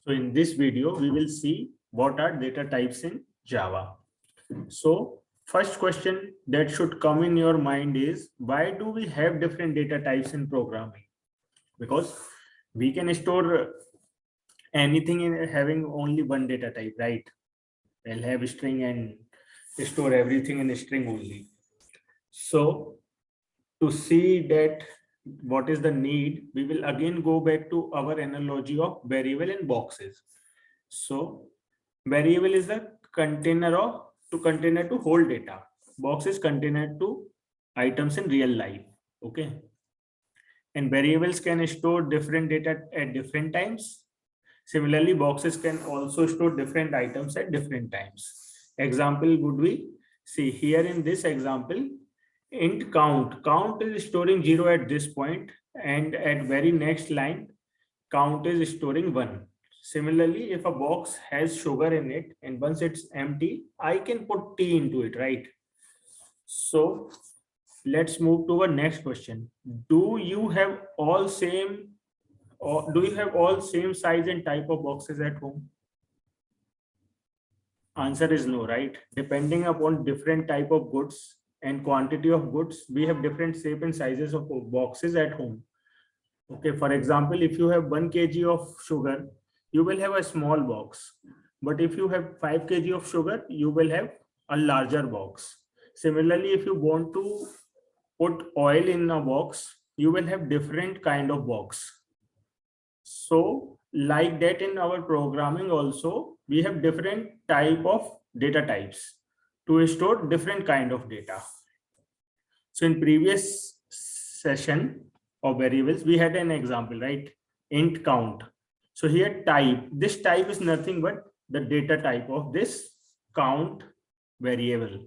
So in this video, we will see what are data types in Java. So first question that should come in your mind is, why do we have different data types in programming? Because we can store anything in having only one data type, right? We'll have a string and store everything in a string only. So to see that what is the need, we will again go back to our analogy of variable and boxes. So variable is the container to hold data. Box is container to items in real life. Okay. And variables can store different data at different times. Similarly, boxes can also store different items at different times. Example would be, see here in this example, int count is storing 0 at this point, and at very next line count is storing 1. Similarly, if a box has sugar in it and once it's empty, I can put tea into it, right? So let's move to our next question. Do you have all same size and type of boxes at home? Answer is no, right? Depending upon different type of goods and quantity of goods, we have different shape and sizes of boxes at home. Okay, for example, if you have 1 kg of sugar, you will have a small box. But if you have 5 kg of sugar, you will have a larger box. Similarly, if you want to put oil in a box, you will have different kind of box. So like that in our programming also, we have different type of data types to store different kind of data. So in previous session of variables, we had an example, right? Int count. So here this type is nothing but the data type of this count variable.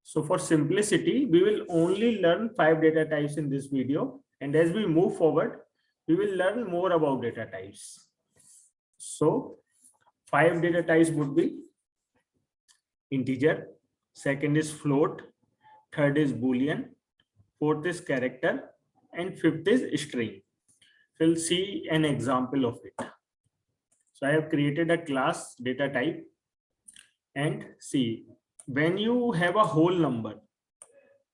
So for simplicity, we will only learn 5 data types in this video. And as we move forward, we will learn more about data types. So 5 data types would be integer, second is float, third is boolean, fourth is character, and fifth is string. We'll see an example of it. So I have created a class data type, and see, when you have a whole number,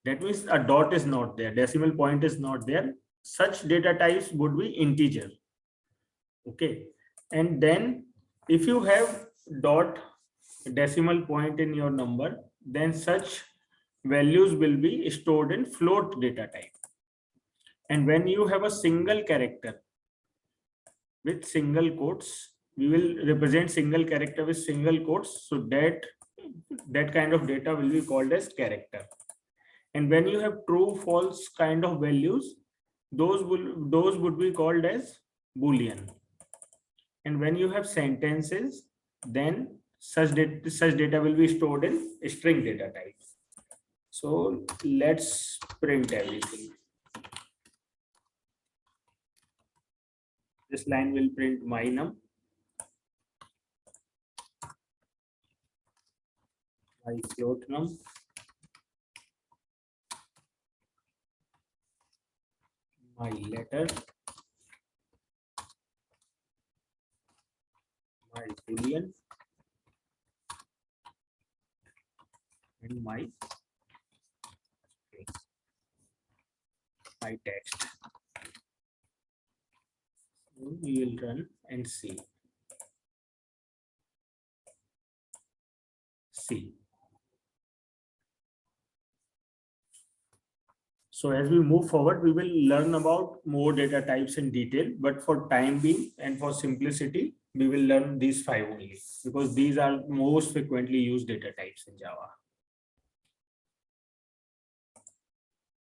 that means a dot is not there, decimal point is not there, such data types would be integer. Okay. And then if you have dot decimal point in your number, then such values will be stored in float data type. And when you have a single character with single quotes, we will represent single character with single quotes. So that kind of data will be called as character. And when you have true, false kind of values, those would be called as boolean. And when you have sentences, then such data will be stored in string data type. So let's print everything. This line will print my num, my float num, my letter, my boolean, and my text. We will run and see. So as we move forward, we will learn about more data types in detail, but for time being and for simplicity, we will learn these 5 only, because these are most frequently used data types in Java.